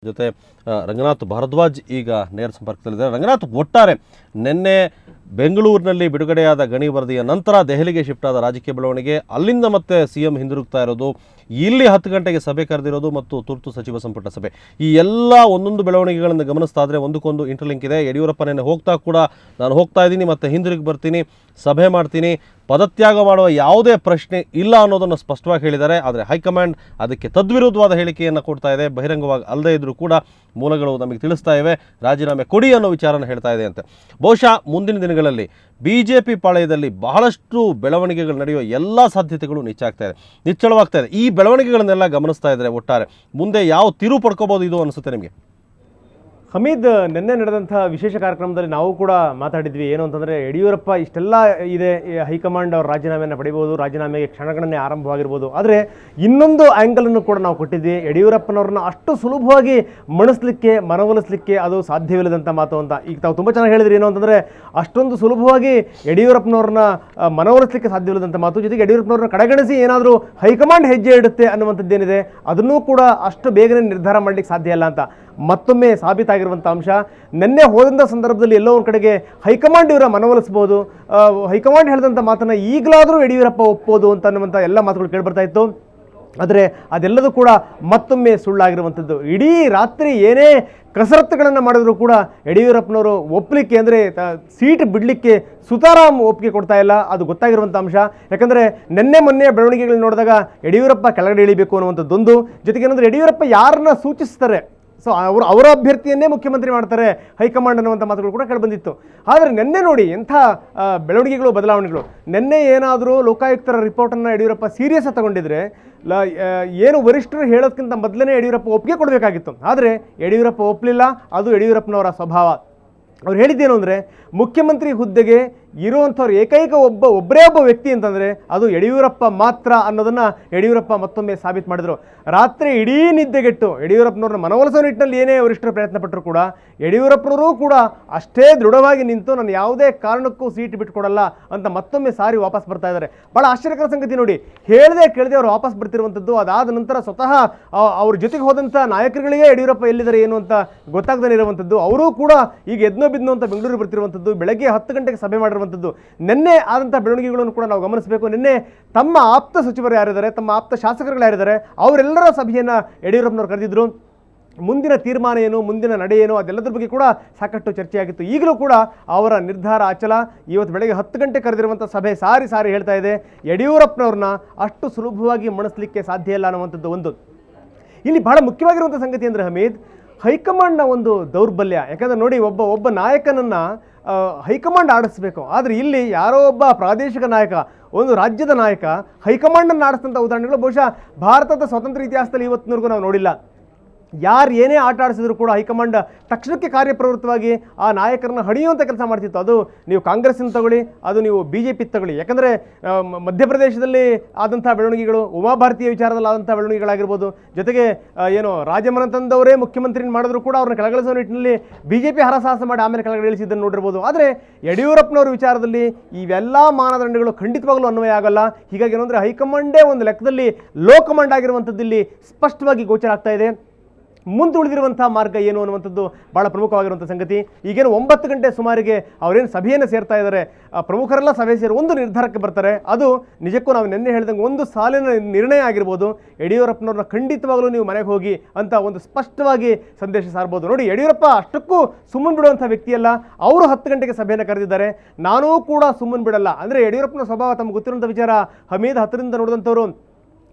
ಜೊತೆ ರಂಗನಾಥ್ ಭಾರದ್ವಾಜ್ ಈಗ ನೇರ ಸಂಪರ್ಕದಲ್ಲಿದ್ದಾರೆ. ರಂಗನಾಥ್, ಒಟ್ಟಾರೆ ನಿನ್ನೆ ಬೆಂಗಳೂರಿನಲ್ಲಿ ಬಿಡುಗಡೆಯಾದ ಗಣಿ ವರದಿಯ ನಂತರ ದೆಹಲಿಗೆ ಶಿಫ್ಟ್ ಆದ ರಾಜಕೀಯ ಬೆಳವಣಿಗೆ, ಅಲ್ಲಿಂದ ಮತ್ತೆ ಸಿಎಂ ಹಿಂದಿರುಗ್ತಾ ಇರೋದು, ಇಲ್ಲಿ 10 ಗಂಟೆಗೆ ಸಭೆ ಕರೆದಿರೋದು ಮತ್ತು ತುರ್ತು ಸಚಿವ ಸಂಪುಟ ಸಭೆ, ಈ ಎಲ್ಲ ಒಂದೊಂದು ಬೆಳವಣಿಗೆಗಳನ್ನು ಗಮನಿಸ್ತಾ ಇದ್ರೆ ಒಂದಕ್ಕೊಂದು ಇಂಟರ್ಲಿಂಕ್ ಇದೆ. ಯಡಿಯೂರಪ್ಪ ನೆನ್ನೆ ಹೋಗ್ತಾ ಕೂಡ ನಾನು ಹೋಗ್ತಾ ಇದ್ದೀನಿ, ಮತ್ತೆ ಹಿಂದಿರುಗಿ ಬರ್ತೀನಿ, ಸಭೆ ಮಾಡ್ತೀನಿ, ಪದತ್ಯಾಗ ಮಾಡುವ ಯಾವುದೇ ಪ್ರಶ್ನೆ ಇಲ್ಲ ಅನ್ನೋದನ್ನು ಸ್ಪಷ್ಟವಾಗಿ ಹೇಳಿದ್ದಾರೆ. ಆದರೆ ಹೈಕಮಾಂಡ್ ಅದಕ್ಕೆ ತದ್ವಿರುದ್ಧವಾದ ಹೇಳಿಕೆಯನ್ನು ಕೊಡ್ತಾ ಇದೆ. ಬಹಿರಂಗವಾಗಿ ಅಲ್ಲದೇ ಇದ್ರೂ ಕೂಡ ಮೂಲಗಳು ನಮಗೆ ತಿಳಿಸ್ತಾ ಇವೆ ರಾಜೀನಾಮೆ ಕೊಡಿ ಅನ್ನೋ ವಿಚಾರನ ಹೇಳ್ತಾ ಇದೆ ಅಂತೆ. ಬಹುಶಃ ಮುಂದಿನ ದಿನಗಳಲ್ಲಿ ಬಿಜೆಪಿ ಪಾಳಯದಲ್ಲಿ ಬಹಳಷ್ಟು ಬೆಳವಣಿಗೆಗಳು ನಡೆಯುವ ಎಲ್ಲ ಸಾಧ್ಯತೆಗಳು ನಿಚ್ಚಳವಾಗ್ತಾ ಇದೆ. ಈ ಬೆಳವಣಿಗೆಗಳನ್ನೆಲ್ಲ ಗಮನಿಸ್ತಾ ಇದ್ದಾರೆ. ಒಟ್ಟಾರೆ ಮುಂದೆ ಯಾವ ತಿರು ಪಡ್ಕೋಬಹುದು ಇದು ಅನಿಸುತ್ತೆ ನಿಮಗೆ? ಹಮೀದ್, ನಿನ್ನೆ ನಡೆದಂಥ ವಿಶೇಷ ಕಾರ್ಯಕ್ರಮದಲ್ಲಿ ನಾವು ಕೂಡ ಮಾತಾಡಿದ್ವಿ. ಏನು ಅಂತಂದರೆ, ಯಡಿಯೂರಪ್ಪ ಇಷ್ಟೆಲ್ಲ ಇದೆ, ಹೈಕಮಾಂಡ್ ಅವ್ರ ರಾಜೀನಾಮೆಯನ್ನು ಪಡಿಬೋದು, ರಾಜೀನಾಮೆಗೆ ಕ್ಷಣಗಣನೆ ಆರಂಭವಾಗಿರ್ಬೋದು. ಆದರೆ ಇನ್ನೊಂದು ಆ್ಯಂಗಲನ್ನು ಕೂಡ ನಾವು ಕೊಟ್ಟಿದ್ವಿ. ಯಡಿಯೂರಪ್ಪನವ್ರನ್ನ ಅಷ್ಟು ಸುಲಭವಾಗಿ ಮನವೊಲಿಸಲಿಕ್ಕೆ ಅದು ಸಾಧ್ಯವಿಲ್ಲದಂಥ ಮಾತು ಅಂತ. ಈಗ ತಾವು ತುಂಬ ಚೆನ್ನಾಗಿ ಹೇಳಿದ್ರಿ. ಏನು ಅಂತಂದರೆ, ಅಷ್ಟೊಂದು ಸುಲಭವಾಗಿ ಯಡಿಯೂರಪ್ಪನವ್ರನ್ನ ಮನವೊಲಿಸಲಿಕ್ಕೆ ಸಾಧ್ಯವಿಲ್ಲದಂಥ ಮಾತು. ಜೊತೆಗೆ ಯಡಿಯೂರಪ್ಪನವ್ರನ್ನ ಕಡೆಗಣಿಸಿ ಏನಾದರೂ ಹೈಕಮಾಂಡ್ ಹೆಜ್ಜೆ ಇಡುತ್ತೆ ಅನ್ನುವಂಥದ್ದೇನಿದೆ, ಅದನ್ನೂ ಕೂಡ ಅಷ್ಟು ಬೇಗನೆ ನಿರ್ಧಾರ ಮಾಡಲಿಕ್ಕೆ ಸಾಧ್ಯ ಇಲ್ಲ ಅಂತ ಮತ್ತೊಮ್ಮೆ ಸಾಬೀತಾಗಿರುವಂಥ ಅಂಶ. ನಿನ್ನೆ ಹೋದಂಥ ಸಂದರ್ಭದಲ್ಲಿ ಎಲ್ಲೋ ಒಂದು ಕಡೆಗೆ ಹೈಕಮಾಂಡ್ ಇವರ ಮನವೊಲಿಸ್ಬೋದು, ಹೈಕಮಾಂಡ್ ಹೇಳಿದಂಥ ಮಾತನ್ನು ಈಗಲಾದರೂ ಯಡಿಯೂರಪ್ಪ ಒಪ್ಬೋದು ಅಂತ ಅನ್ನುವಂಥ ಎಲ್ಲ ಮಾತುಗಳು ಕೇಳಿಬರ್ತಾ ಇತ್ತು. ಆದರೆ ಅದೆಲ್ಲದೂ ಕೂಡ ಮತ್ತೊಮ್ಮೆ ಸುಳ್ಳಾಗಿರುವಂಥದ್ದು. ಇಡೀ ರಾತ್ರಿ ಏನೇ ಕಸರತ್ತುಗಳನ್ನು ಮಾಡಿದ್ರು ಕೂಡ ಯಡಿಯೂರಪ್ಪನವರು ಒಪ್ಪಲಿಕ್ಕೆ, ಅಂದರೆ ಸೀಟ್ ಬಿಡಲಿಕ್ಕೆ ಸುತಾರಾಮ್ ಒಪ್ಪಿಗೆ ಕೊಡ್ತಾ ಇಲ್ಲ. ಅದು ಗೊತ್ತಾಗಿರುವಂಥ ಅಂಶ. ಯಾಕಂದರೆ ಮೊನ್ನೆ ಬೆಳವಣಿಗೆಗಳನ್ನ ನೋಡಿದಾಗ ಯಡಿಯೂರಪ್ಪ ಕೆಳಗಡೆ ಇಳಿಬೇಕು ಅನ್ನುವಂಥದ್ದೊಂದು, ಜೊತೆಗೆ ಏನಂದರೆ ಯಡಿಯೂರಪ್ಪ ಯಾರನ್ನ ಸೂಚಿಸ್ತಾರೆ, ಸೊ ಅವರ ಅಭ್ಯರ್ಥಿಯನ್ನೇ ಮುಖ್ಯಮಂತ್ರಿ ಮಾಡ್ತಾರೆ ಹೈಕಮಾಂಡ್ ಅನ್ನುವಂಥ ಮಾತುಗಳು ಕೂಡ ಕೇಳಿಬಂದಿತ್ತು. ಆದರೆ ನಿನ್ನೆ ನೋಡಿ ಎಂಥ ಬೆಳವಣಿಗೆಗಳು, ಬದಲಾವಣೆಗಳು. ನಿನ್ನೆ ಏನಾದರೂ ಲೋಕಾಯುಕ್ತರ ರಿಪೋರ್ಟನ್ನು ಯಡಿಯೂರಪ್ಪ ಸೀರಿಯಸ್ ಆಗಿ ತಗೊಂಡಿದ್ರೆ, ಏನು ವರಿಷ್ಠರು ಹೇಳೋದಕ್ಕಿಂತ ಮೊದಲೇ ಯಡಿಯೂರಪ್ಪ ಒಪ್ಪಿಗೆ ಕೊಡಬೇಕಾಗಿತ್ತು. ಆದರೆ ಯಡಿಯೂರಪ್ಪ ಒಪ್ಪಲಿಲ್ಲ. ಅದು ಯಡಿಯೂರಪ್ಪನವರ ಸ್ವಭಾವ. ಅವ್ರು ಹೇಳಿದ್ದೇನು ಅಂದರೆ, ಮುಖ್ಯಮಂತ್ರಿ ಹುದ್ದೆಗೆ ಇರುವಂಥವ್ರು ಏಕೈಕ ಒಬ್ಬರೇ ಒಬ್ಬ ವ್ಯಕ್ತಿ ಅಂತಂದರೆ ಅದು ಯಡಿಯೂರಪ್ಪ ಮಾತ್ರ ಅನ್ನೋದನ್ನು ಯಡಿಯೂರಪ್ಪ ಮತ್ತೊಮ್ಮೆ ಸಾಬೀತು ಮಾಡಿದರು. ರಾತ್ರಿ ಇಡೀ ನಿದ್ದೆಗೆಟ್ಟು ಯಡಿಯೂರಪ್ಪನವ್ರನ್ನ ಮನವೊಲಿಸೋ ನಿಟ್ಟಿನಲ್ಲಿ ಏನೇ ವರಿಷ್ಠರು ಪ್ರಯತ್ನ ಪಟ್ಟರು ಕೂಡ ಯಡಿಯೂರಪ್ಪನವರು ಕೂಡ ಅಷ್ಟೇ ದೃಢವಾಗಿ ನಿಂತು ನಾನು ಯಾವುದೇ ಕಾರಣಕ್ಕೂ ಸೀಟ್ ಬಿಟ್ಕೊಡಲ್ಲ ಅಂತ ಮತ್ತೊಮ್ಮೆ ಸಾರಿ ವಾಪಸ್ ಬರ್ತಾ ಇದ್ದಾರೆ. ಭಾಳ ಆಶ್ಚರ್ಯಕರ ಸಂಗತಿ ನೋಡಿ, ಹೇಳದೆ ಕೇಳದೆ ಅವರು ವಾಪಸ್ ಬರ್ತಿರುವಂಥದ್ದು. ಅದಾದ ನಂತರ ಸ್ವತಃ ಅವ್ರ ಜೊತೆಗೆ ಹೋದಂಥ ನಾಯಕರುಗಳಿಗೆ ಯಡಿಯೂರಪ್ಪ ಎಲ್ಲಿದ್ದಾರೆ ಏನು ಅಂತ ಗೊತ್ತಾಗದೇ ಇರುವಂಥದ್ದು. ಅವರೂ ಕೂಡ ಈಗ ಎದ್ನೋ ಬಿದ್ನೋ ಅಂತ ಬೆಂಗಳೂರಿಗೆ ಬರ್ತಿರುವಂಥದ್ದು, ಬೆಳಗ್ಗೆ 10 ಗಂಟೆಗೆ ಸಭೆ ಮಾಡಿರುವಂಥದ್ದು. ನಿನ್ನೆ ಆದಂಥ ಬೆಳವಣಿಗೆಗಳನ್ನು ಕೂಡ ನಾವು ಗಮನಿಸಬೇಕು. ನಿನ್ನೆ ತಮ್ಮ ಆಪ್ತ ಸಚಿವರು ಯಾರಿದ್ದಾರೆ, ತಮ್ಮ ಆಪ್ತ ಶಾಸಕರುಗಳು ಯಾರಿದ್ದಾರೆ, ಅವರೆಲ್ಲರ ಸಭೆಯನ್ನು ಯಡಿಯೂರಪ್ಪನವರು ಕರೆದಿದ್ರು. ಮುಂದಿನ ತೀರ್ಮಾನ ಏನು, ಮುಂದಿನ ನಡೆ ಏನು, ಅದೆಲ್ಲದ್ರ ಬಗ್ಗೆ ಕೂಡ ಸಾಕಷ್ಟು ಚರ್ಚೆಯಾಗಿತ್ತು. ಈಗಲೂ ಕೂಡ ಅವರ ನಿರ್ಧಾರ ಅಚಲ. ಇವತ್ತು ಬೆಳಗ್ಗೆ 10 ಗಂಟೆ ಕರೆದಿರುವಂಥ ಸಭೆ ಸಾರಿ ಹೇಳ್ತಾ ಇದೆ, ಯಡಿಯೂರಪ್ಪನವ್ರನ್ನ ಅಷ್ಟು ಸುಲಭವಾಗಿ ಮಣಿಸಲಿಕ್ಕೆ ಸಾಧ್ಯ ಇಲ್ಲ ಅನ್ನುವಂಥದ್ದು ಒಂದು. ಇಲ್ಲಿ ಬಹಳ ಮುಖ್ಯವಾಗಿರುವಂಥ ಸಂಗತಿ ಅಂದರೆ ಹಮೀದ್, ಹೈಕಮಾಂಡ್ನ ಒಂದು ದೌರ್ಬಲ್ಯ. ಯಾಕಂದರೆ ನೋಡಿ, ಒಬ್ಬ ನಾಯಕನನ್ನು ಹೈಕಮಾಂಡ್ ಆಡಿಸ್ಬೇಕು. ಆದರೆ ಇಲ್ಲಿ ಯಾರೋ ಒಬ್ಬ ಪ್ರಾದೇಶಿಕ ನಾಯಕ, ಒಂದು ರಾಜ್ಯದ ನಾಯಕ ಹೈಕಮಾಂಡನ್ನು ಆಡಿಸಿದಂಥ ಉದಾಹರಣೆಗಳು ಬಹುಶಃ ಭಾರತದ ಸ್ವತಂತ್ರ ಇತಿಹಾಸದಲ್ಲಿ ಇವತ್ತಿನವರೆಗೂ ನಾವು ನೋಡಿಲ್ಲ. ಯಾರು ಏನೇ ಆಟ ಆಡಿಸಿದ್ರು ಕೂಡ ಹೈಕಮಾಂಡ್ ತಕ್ಷಣಕ್ಕೆ ಕಾರ್ಯಪ್ರವೃತ್ತವಾಗಿ ಆ ನಾಯಕರನ್ನು ಹಣಿಯುವಂಥ ಕೆಲಸ ಮಾಡ್ತಿತ್ತು. ಅದು ನೀವು ಕಾಂಗ್ರೆಸ್ಸಿನ ತಗೊಳ್ಳಿ, ಅದು ನೀವು BJP ತಗೊಳ್ಳಿ. ಯಾಕಂದರೆ ಮಧ್ಯಪ್ರದೇಶದಲ್ಲಿ ಆದಂಥ ಬೆಳವಣಿಗೆಗಳು, ಉಮಾಭಾರತೀಯ ವಿಚಾರದಲ್ಲಿ ಆದಂಥ ಬೆಳವಣಿಗೆಗಳಾಗಿರ್ಬೋದು, ಜೊತೆಗೆ ಏನು ರಾಜಮನೆತನದವರೇ ಮುಖ್ಯಮಂತ್ರಿ ಮಾಡಿದ್ರು ಕೂಡ ಅವ್ರನ್ನ ಕೆಳಗಿಳಿಸೋ ನಿಟ್ಟಿನಲ್ಲಿ BJP ಹರಸಾಹಸ ಮಾಡಿ ಆಮೇಲೆ ಕೆಳಗಡೆ ಇಳಿಸಿದ್ದನ್ನು ನೋಡಿರ್ಬೋದು. ಆದರೆ ಯಡಿಯೂರಪ್ಪನವ್ರ ವಿಚಾರದಲ್ಲಿ ಇವೆಲ್ಲ ಮಾನದಂಡಗಳು ಖಂಡಿತವಾಗಲೂ ಅನ್ವಯ ಆಗಲ್ಲ. ಹೀಗಾಗಿ ಏನಂದರೆ ಹೈಕಮಾಂಡೇ ಒಂದು ಲೆಕ್ಕದಲ್ಲಿ ಲೋ ಕಮಾಂಡ್ ಆಗಿರುವಂಥದ್ದು ಇಲ್ಲಿ ಸ್ಪಷ್ಟವಾಗಿ ಗೋಚರ ಆಗ್ತಾ ಇದೆ. ಮುಂದೆ ಉಳಿದಿರುವಂಥ ಮಾರ್ಗ ಏನು ಅನ್ನುವಂಥದ್ದು ಭಾಳ ಪ್ರಮುಖವಾಗಿರುವಂಥ ಸಂಗತಿ. ಈಗೇನು 9 ಗಂಟೆ ಸುಮಾರಿಗೆ ಅವರೇನು ಸಭೆಯನ್ನು ಸೇರ್ತಾ ಇದ್ದಾರೆ, ಪ್ರಮುಖರೆಲ್ಲ ಸಭೆ ಸೇರಿ ಒಂದು ನಿರ್ಧಾರಕ್ಕೆ ಬರ್ತಾರೆ. ಅದು ನಿಜಕ್ಕೂ ನಾವು ನಿನ್ನೆ ಹೇಳಿದಂಗೆ ಒಂದು ಸಾಲಿನ ನಿರ್ಣಯ ಆಗಿರ್ಬೋದು. ಯಡಿಯೂರಪ್ಪನವ್ರನ್ನ ಖಂಡಿತವಾಗಲೂ ನೀವು ಮನೆಗೆ ಹೋಗಿ ಅಂತ ಒಂದು ಸ್ಪಷ್ಟವಾಗಿ ಸಂದೇಶ ಸಾರ್ಬೋದು. ನೋಡಿ, ಯಡಿಯೂರಪ್ಪ ಅಷ್ಟಕ್ಕೂ ಸುಮ್ಮನೆ ಬಿಡುವಂಥ ವ್ಯಕ್ತಿಯಲ್ಲ. ಅವರು 10 ಗಂಟೆಗೆ ಸಭೆಯನ್ನು ಕರೆದಿದ್ದಾರೆ, ನಾನೂ ಕೂಡ ಸುಮ್ಮನೆ ಬಿಡಲ್ಲ. ಅಂದರೆ ಯಡಿಯೂರಪ್ಪನ ಸ್ವಭಾವ ತಮಗೆ ಗೊತ್ತಿರುವಂಥ ವಿಚಾರ. ಹಮೀದ್, 10ರಿಂದ ನೋಡಿದಂಥವ್ರು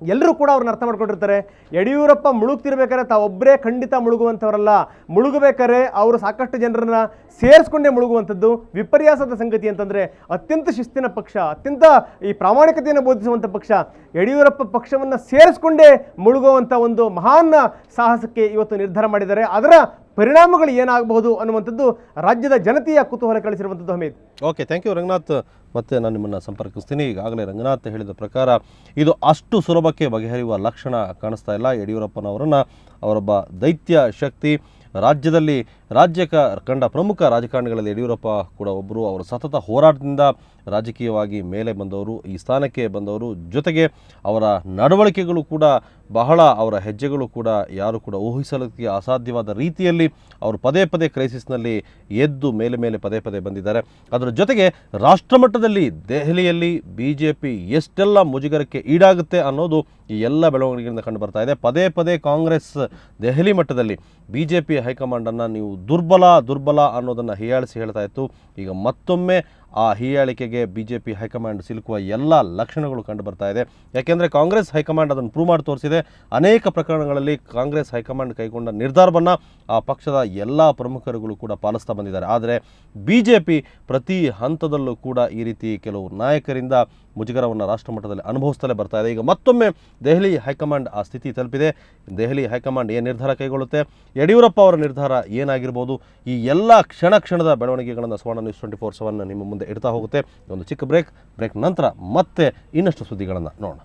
ಎಲ್ಲರೂ ಕೂಡ ಅವ್ರನ್ನ ಅರ್ಥ ಮಾಡ್ಕೊಂಡಿರ್ತಾರೆ. ಯಡಿಯೂರಪ್ಪ ಮುಳುಗ್ತಿರ್ಬೇಕಾದ್ರೆ ತಾವೊಬ್ಬರೇ ಖಂಡಿತ ಮುಳುಗುವಂಥವರಲ್ಲ. ಮುಳುಗಬೇಕಾದ್ರೆ ಅವರು ಸಾಕಷ್ಟು ಜನರನ್ನ ಸೇರಿಸ್ಕೊಂಡೇ ಮುಳುಗುವಂಥದ್ದು. ವಿಪರ್ಯಾಸದ ಸಂಗತಿ ಅಂತಂದರೆ, ಅತ್ಯಂತ ಶಿಸ್ತಿನ ಪಕ್ಷ, ಅತ್ಯಂತ ಈ ಪ್ರಾಮಾಣಿಕತೆಯನ್ನು ಬೋಧಿಸುವಂಥ ಪಕ್ಷ, ಯಡಿಯೂರಪ್ಪ ಪಕ್ಷವನ್ನು ಸೇರಿಸ್ಕೊಂಡೇ ಮುಳುಗುವಂಥ ಒಂದು ಮಹಾನ್ ಸಾಹಸಕ್ಕೆ ಇವತ್ತು ನಿರ್ಧಾರ ಮಾಡಿದ್ದಾರೆ. ಅದರ ಪರಿಣಾಮಗಳು ಏನಾಗಬಹುದು ಅನ್ನುವಂಥದ್ದು ರಾಜ್ಯದ ಜನತೆಯ ಕುತೂಹಲ ಕಳಿಸಿರುವಂಥದ್ದು. Hamid, okay, thank you Ranganath. ಮತ್ತೆ ನಾನು ನಿಮ್ಮನ್ನು ಸಂಪರ್ಕಿಸ್ತೀನಿ. ಈಗಾಗಲೇ ರಂಗನಾಥ್ ಹೇಳಿದ ಪ್ರಕಾರ ಇದು ಅಷ್ಟು ಸುಲಭಕ್ಕೆ ಬಗೆಹರಿಯುವ ಲಕ್ಷಣ ಕಾಣಿಸ್ತಾ ಇಲ್ಲ. ಯಡಿಯೂರಪ್ಪನವರನ್ನು ಅವರೊಬ್ಬ ದೈತ್ಯ ಶಕ್ತಿ, ರಾಜ್ಯ ಕಂಡ ಪ್ರಮುಖ ರಾಜಕಾರಣಿಗಳಲ್ಲಿ ಯಡಿಯೂರಪ್ಪ ಕೂಡ ಒಬ್ಬರು. ಅವರು ಸತತ ಹೋರಾಟದಿಂದ ರಾಜಕೀಯವಾಗಿ ಮೇಲೆ ಬಂದವರು, ಈ ಸ್ಥಾನಕ್ಕೆ ಬಂದವರು. ಜೊತೆಗೆ ಅವರ ನಡವಳಿಕೆಗಳು ಕೂಡ ಬಹಳ, ಅವರ ಹೆಜ್ಜೆಗಳು ಕೂಡ ಯಾರು ಕೂಡ ಊಹಿಸಲಿಕ್ಕೆ ಅಸಾಧ್ಯವಾದ ರೀತಿಯಲ್ಲಿ ಅವರು ಪದೇ ಪದೇ ಕ್ರೈಸಿಸ್ನಲ್ಲಿ ಎದ್ದು ಮೇಲೆ ಪದೇ ಪದೇ ಬಂದಿದ್ದಾರೆ. ಅದರ ಜೊತೆಗೆ ರಾಷ್ಟ್ರಮಟ್ಟದಲ್ಲಿ ದೆಹಲಿಯಲ್ಲಿ BJP ಎಷ್ಟೆಲ್ಲ ಮುಜುಗರಕ್ಕೆ ಈಡಾಗುತ್ತೆ ಅನ್ನೋದು ಈ ಎಲ್ಲ ಬೆಳವಣಿಗೆಗಳಿಂದ ಕಂಡು ಬರ್ತಾ ಇದೆ. ಪದೇ ಪದೇ ಕಾಂಗ್ರೆಸ್ ದೆಹಲಿ ಮಟ್ಟದಲ್ಲಿ BJP ಹೈಕಮಾಂಡನ್ನು ನೀವು ದುರ್ಬಲ ಅನ್ನೋದನ್ನು ಹೀಯಾಳಿಸಿ ಹೇಳ್ತಾ ಇತ್ತು. ಈಗ ಮತ್ತೊಮ್ಮೆ ಆ ಹೀಯಾಳಿಕೆಗೆ BJP ಹೈಕಮಾಂಡ್ ಸಿಲುಕುವ ಎಲ್ಲ ಲಕ್ಷಣಗಳು ಕಂಡು ಬರ್ತಾ ಇದೆ. ಯಾಕೆಂದರೆ ಕಾಂಗ್ರೆಸ್ ಹೈಕಮಾಂಡ್ ಅದನ್ನು ಪ್ರೂವ್ ಮಾಡಿ ತೋರಿಸಿದೆ. ಅನೇಕ ಪ್ರಕರಣಗಳಲ್ಲಿ ಕಾಂಗ್ರೆಸ್ ಹೈಕಮಾಂಡ್ ಕೈಗೊಂಡ ನಿರ್ಧಾರವನ್ನು ಆ ಪಕ್ಷದ ಎಲ್ಲ ಪ್ರಮುಖರುಗಳು ಕೂಡ ಪಾಲಿಸ್ತಾ ಬಂದಿದ್ದಾರೆ. ಆದರೆ BJP ಪ್ರತಿ ಹಂತದಲ್ಲೂ ಕೂಡ ಈ ರೀತಿ ಕೆಲವು ನಾಯಕರಿಂದ ಮುಜುಗರವನ್ನು ರಾಷ್ಟ್ರ ಮಟ್ಟದಲ್ಲಿ ಅನುಭವಿಸ್ತಲೇ ಬರ್ತಾ ಇದೆ. ಈಗ ಮತ್ತೊಮ್ಮೆ ದೆಹಲಿ ಹೈಕಮಾಂಡ್ ಆ ಸ್ಥಿತಿ ತಲುಪಿದೆ. ದೆಹಲಿ ಹೈಕಮಾಂಡ್ ಏನು ನಿರ್ಧಾರ ಕೈಗೊಳ್ಳುತ್ತೆ, ಯಡಿಯೂರಪ್ಪ ಅವರ ನಿರ್ಧಾರ ಏನಾಗಿರ್ಬೋದು, ಈ ಎಲ್ಲ ಕ್ಷಣದ ಬೆಳವಣಿಗೆಗಳನ್ನು ಸುವರ್ಣ ನ್ಯೂಸ್ 24/7 ನಿಮ್ಮ ಮುಂದೆ ಇಡ್ತಾ ಹೋಗುತ್ತೆ. ಒಂದು ಚಿಕ್ಕ ಬ್ರೇಕ್ ನಂತರ ಮತ್ತೆ ಇನ್ನಷ್ಟು ಸುದ್ದಿಗಳನ್ನು ನೋಡೋಣ.